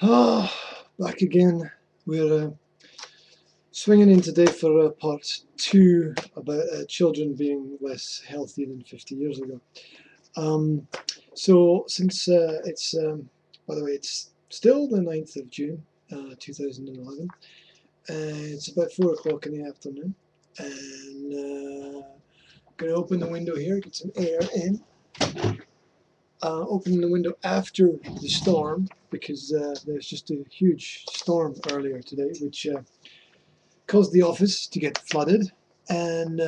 Ah, back again. We're swinging in today for part two about children being less healthy than 50 years ago. So since by the way, it's still the 9th of June, 2011. It's about 4 o'clock in the afternoon. And going to open the window here, get some air in. Opening the window after the storm because there's just a huge storm earlier today, which caused the office to get flooded, and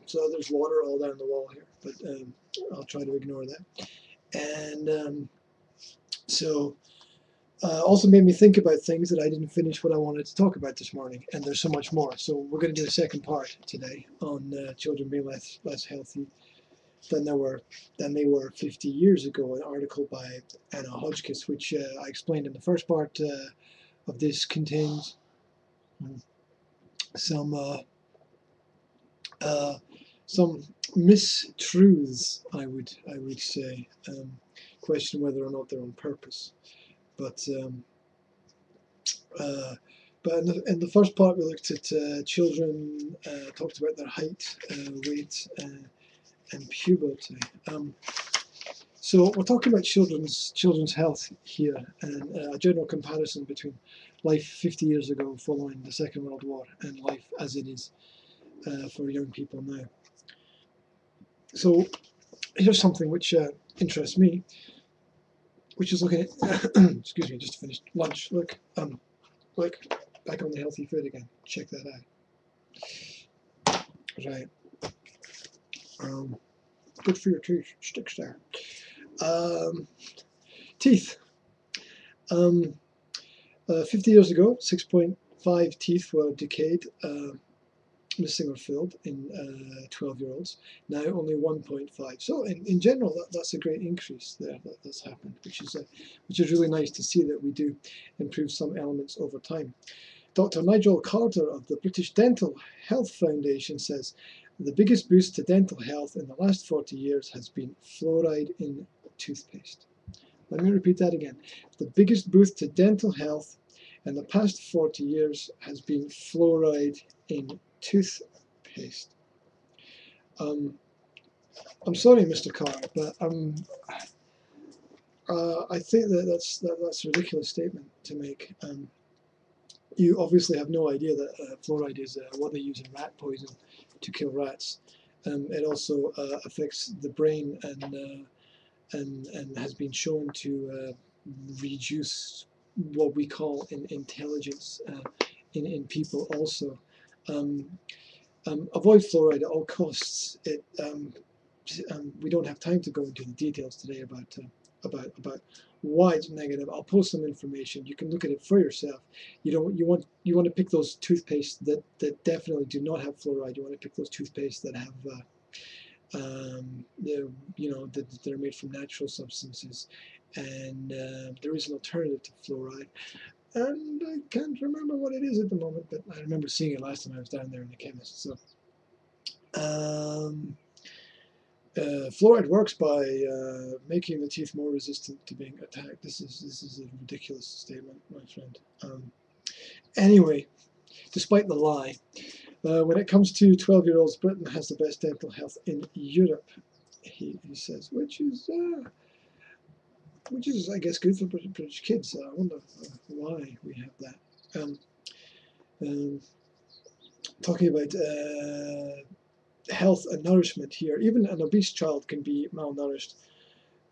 so there's water all down the wall here. But I'll try to ignore that. And so also made me think about things that I didn't finish what I wanted to talk about this morning, and there's so much more. So we're going to do a second part today on children being less healthy than they were 50 years ago. An article by Anna Hodgkiss, which I explained in the first part of this, contains some some mistruths. I would say, question whether or not they're on purpose, but. But in the first part, we looked at children, talked about their height, weight, and puberty. So we're talking about children's health here, and a general comparison between life 50 years ago following the Second World War and life as it is for young people now. So here's something which interests me, which is looking at, excuse me, just finished lunch. Look, back on the healthy food again. Check that out. Right. Good for your teeth. Sticks there. Teeth. 50 years ago, 6.5 teeth were decayed, missing or filled in 12-year-olds. Now only 1.5. So in general, that's a great increase there that's happened, which is really nice to see that we do improve some elements over time. Dr. Nigel Carter of the British Dental Health Foundation says the biggest boost to dental health in the last 40 years has been fluoride in toothpaste. Let me repeat that again. The biggest boost to dental health in the past 40 years has been fluoride in toothpaste. I'm sorry, Mr. Carr, but I think that's a ridiculous statement to make. You obviously have no idea that fluoride is what they use in rat poison to kill rats. It also affects the brain and has been shown to reduce what we call intelligence in people also. Avoid fluoride at all costs. We don't have time to go into the details today about why it's negative. I'll post some information. You can look at it for yourself. You want to pick those toothpastes that definitely do not have fluoride. You want to pick those toothpastes that have that are made from natural substances, and there is an alternative to fluoride. And I can't remember what it is at the moment, but I remember seeing it last time I was down there in the chemist. So. Fluoride works by making the teeth more resistant to being attacked. This is a ridiculous statement, my friend. Anyway, despite the lie, when it comes to 12-year-olds, Britain has the best dental health in Europe. He says, which is I guess good for British kids. I wonder why we have that. Talking about health and nourishment here, even an obese child can be malnourished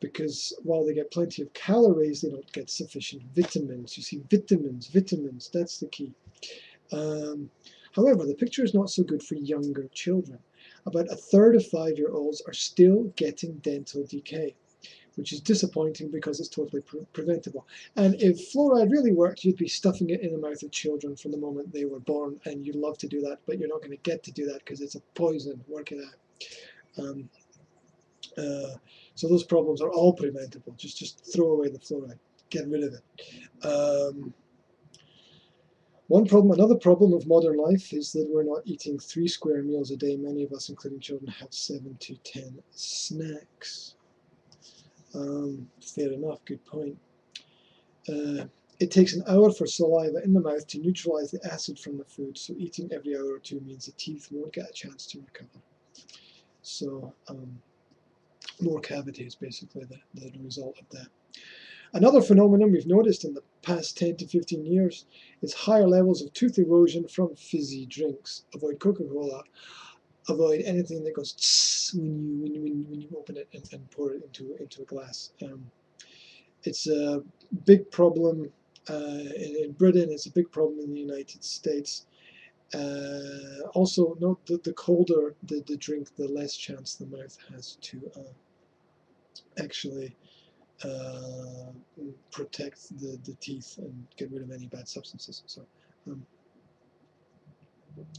because while they get plenty of calories, they don't get sufficient vitamins. You see, vitamins, that's the key. However, the picture is not so good for younger children. About a third of 5-year-olds are still getting dental decay, which is disappointing because it's totally preventable. And if fluoride really worked, you'd be stuffing it in the mouth of children from the moment they were born, and you'd love to do that, but you're not going to get to do that because it's a poison. Work it out. So those problems are all preventable. Just throw away the fluoride. Get rid of it. Another problem of modern life is that we're not eating 3 square meals a day. Many of us, including children, have 7 to 10 snacks. Fair enough, good point. It takes an hour for saliva in the mouth to neutralize the acid from the food, so eating every hour or two means the teeth won't get a chance to recover. So more cavity is basically the result of that. Another phenomenon we've noticed in the past 10 to 15 years is higher levels of tooth erosion from fizzy drinks. Avoid Coca-Cola. Avoid anything that goes tss when you open it and pour it into a glass. It's a big problem in Britain. It's a big problem in the United States. Also, note that the colder the drink, the less chance the mouth has to actually protect the teeth and get rid of any bad substances. So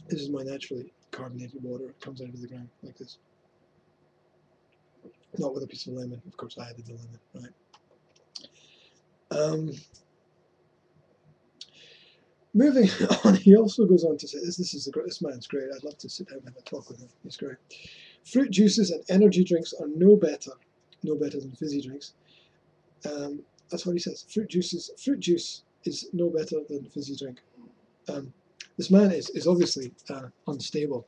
this is my naturally carbonated water. It comes out of the ground like this. Not with a piece of lemon. Of course, I added the lemon, right? Moving on, he also goes on to say, this man's great. I'd love to sit down and have a talk with him. He's great. Fruit juices and energy drinks are no better than fizzy drinks. That's what he says. Fruit juice is no better than fizzy drink. This man is obviously unstable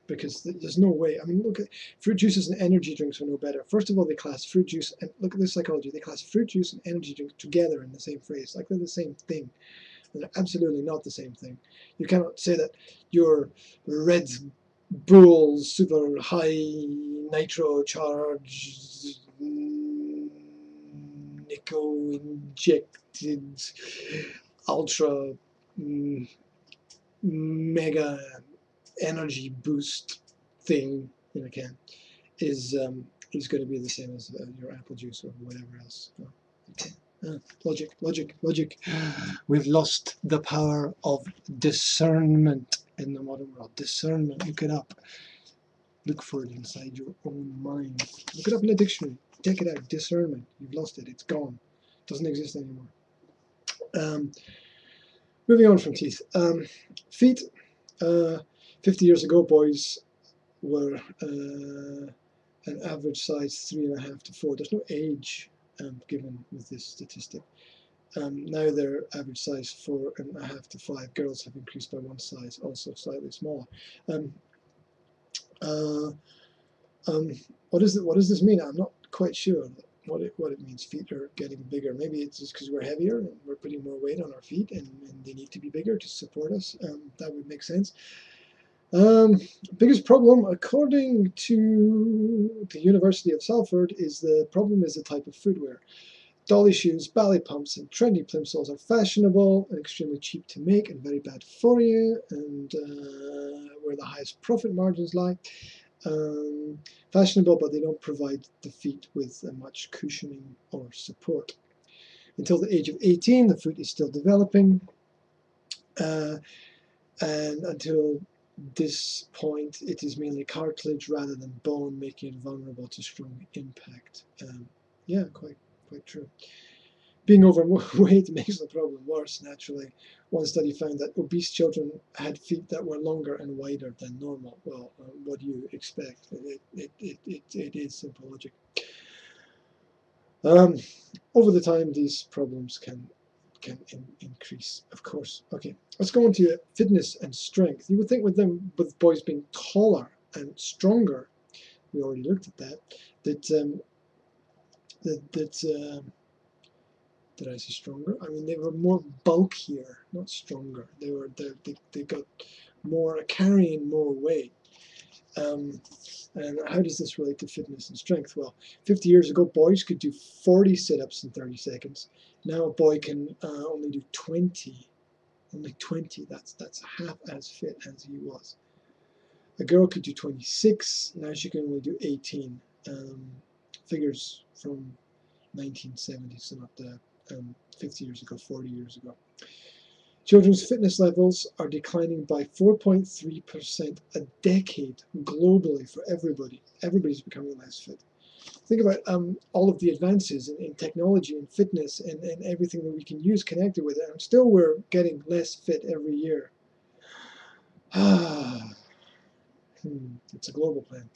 because there's no way. I mean, look at fruit juices and energy drinks are no better. First of all, they class fruit juice and look at the psychology. They class fruit juice and energy drink together in the same phrase, like they're the same thing. They're absolutely not the same thing. You cannot say that your Red Bull super high nitro charged nickel injected ultra mega energy boost thing in a can is going to be the same as your apple juice or whatever else. Okay. Logic. We've lost the power of discernment in the modern world. Discernment, look it up. Look for it inside your own mind. Look it up in the dictionary. Take it out. Discernment. You've lost it. It's gone. It doesn't exist anymore. Moving on from teeth. Feet. 50 years ago, boys were an average size 3.5 to 4. There's no age given with this statistic. Now they're average size 4.5 to 5. Girls have increased by 1 size, also slightly smaller. What does this mean? I'm not quite sure what it means. Feet are getting bigger. Maybe it's just because we're heavier and we're putting more weight on our feet, and they need to be bigger to support us. That would make sense. Biggest problem, according to the University of Salford, is the type of footwear. Dolly shoes, ballet pumps, and trendy plimsolls are fashionable and extremely cheap to make and very bad for you, and where the highest profit margins lie. Fashionable, but they don't provide the feet with much cushioning or support. Until the age of 18, the foot is still developing, and until this point, it is mainly cartilage rather than bone, making it vulnerable to strong impact. Yeah, quite true. Being overweight makes the problem worse, naturally. One study found that obese children had feet that were longer and wider than normal. Well, what do you expect? It is simple logic. Over the time, these problems can increase, of course. Okay, let's go on to fitness and strength. You would think with boys being taller and stronger, we already looked at that, did I say stronger? I mean, they were more bulkier, not stronger. They got more, carrying more weight. And how does this relate to fitness and strength? Well, 50 years ago, boys could do 40 sit-ups in 30 seconds. Now a boy can only do 20. Only 20. That's half as fit as he was. A girl could do 26. Now she can only do 18. Figures from 1970, so not the 50 years ago, 40 years ago. Children's fitness levels are declining by 4.3% a decade globally for everybody. Everybody's becoming less fit. Think about all of the advances in technology and fitness and everything that we can use connected with it, and still we're getting less fit every year. It's a global plan.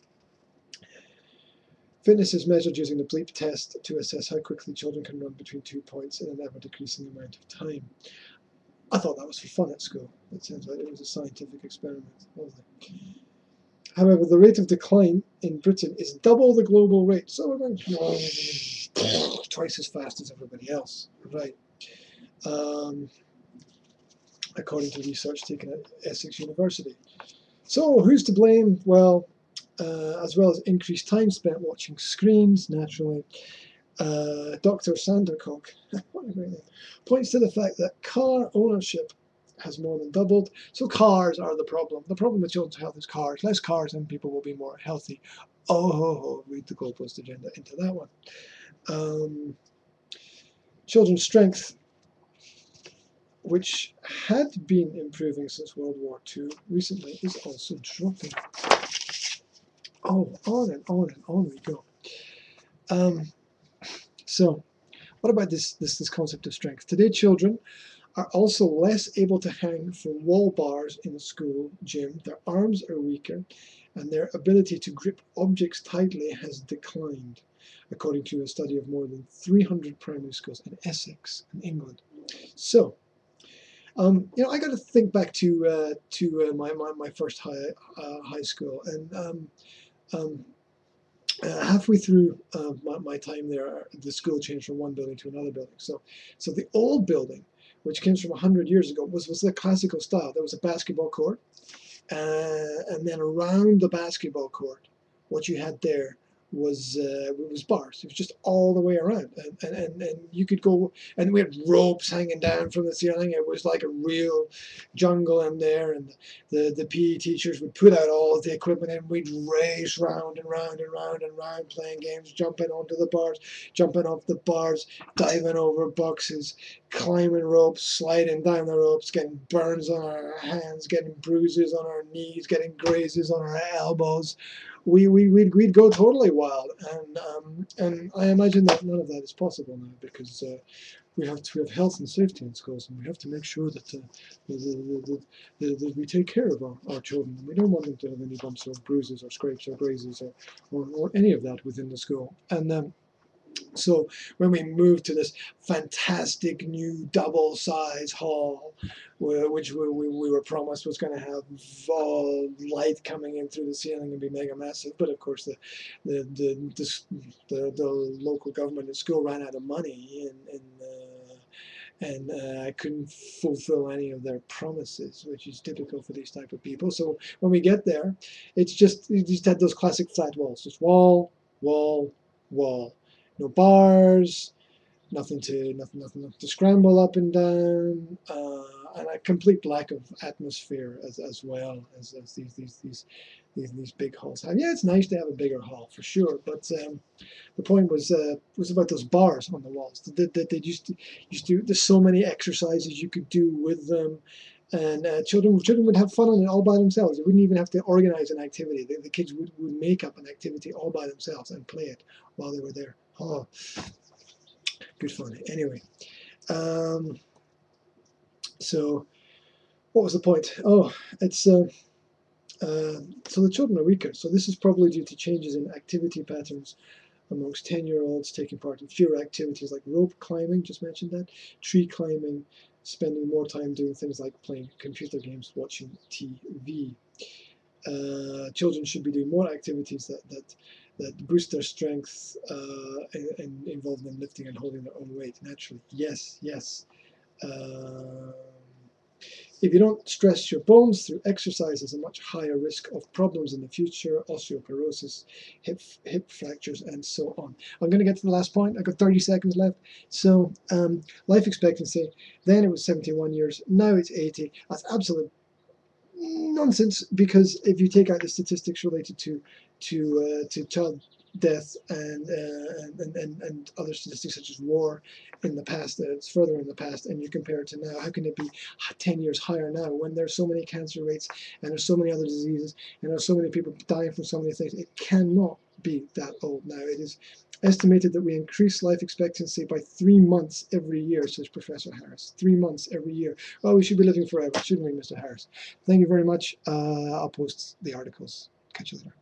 Fitness is measured using the BLEEP test to assess how quickly children can run between 2 points in an ever-decreasing amount of time. I thought that was for fun at school. It sounds like it was a scientific experiment. However, the rate of decline in Britain is double the global rate. So we're going twice as fast as everybody else. Right. According to research taken at Essex University. So who's to blame? Well, as well as increased time spent watching screens, naturally, Dr. Sandercock points to the fact that car ownership has more than doubled. So cars are the problem. The problem with children's health is cars. Less cars and people will be more healthy. Oh, read the goalpost agenda into that one. Children's strength, which had been improving since World War II, recently is also dropping. Oh, on and on and on we go. So, what about this concept of strength? Today, children are also less able to hang from wall bars in a school gym. Their arms are weaker, and their ability to grip objects tightly has declined, according to a study of more than 300 primary schools in Essex, in England. So, I got to think back to my first high school, and halfway through my time there, the school changed from one building to another building. So the old building, which came from 100 years ago, was the classical style. There was a basketball court, and then around the basketball court, what you had there was bars. It was just all the way around, and you could go, and we had ropes hanging down from the ceiling. It was like a real jungle in there, and the PE teachers would put out all of the equipment, and we'd race round and round and round and round playing games, jumping onto the bars, jumping off the bars, diving over boxes, climbing ropes, sliding down the ropes, getting burns on our hands, getting bruises on our knees, getting grazes on our elbows. We'd go totally wild, and I imagine that none of that is possible now, because we have health and safety in schools, and we have to make sure that we take care of our children. We don't want them to have any bumps or bruises or scrapes or grazes or any of that within the school. And so when we moved to this fantastic new double-size hall, which we were promised was going to have light coming in through the ceiling and be mega massive, but of course the local government and school ran out of money, and I couldn't fulfill any of their promises, which is typical for these type of people. So when we get there, it's just, you just had those classic flat walls, just wall, wall, wall. No bars, nothing to scramble up and down, and a complete lack of atmosphere as well as these big halls have. Yeah, it's nice to have a bigger hall for sure, but the point was about those bars on the walls. That they used to. There's so many exercises you could do with them. And children would have fun on it all by themselves. They wouldn't even have to organize an activity. The kids would make up an activity all by themselves and play it while they were there. Oh, good fun. Anyway, so what was the point? Oh, it's so the children are weaker. So this is probably due to changes in activity patterns amongst 10-year-olds taking part in fewer activities like rope climbing, just mentioned that, tree climbing, spending more time doing things like playing computer games, watching TV. Children should be doing more activities that boost their strength and involve them lifting and holding their own weight naturally. Yes. If you don't stress your bones through exercise, there's a much higher risk of problems in the future, osteoporosis, hip fractures, and so on. I'm going to get to the last point. I've got 30 seconds left. So life expectancy, then it was 71 years, now it's 80. That's absolute nonsense, because if you take out the statistics related to child death and other statistics such as war in the past, it's further in the past, and you compare it to now, how can it be 10 years higher now when there's so many cancer rates and there's so many other diseases and there's so many people dying from so many things? It cannot be that old now. It is estimated that we increase life expectancy by 3 months every year, says Professor Harris. 3 months every year. Well, we should be living forever, shouldn't we, Mr. Harris? Thank you very much. I'll post the articles. Catch you later.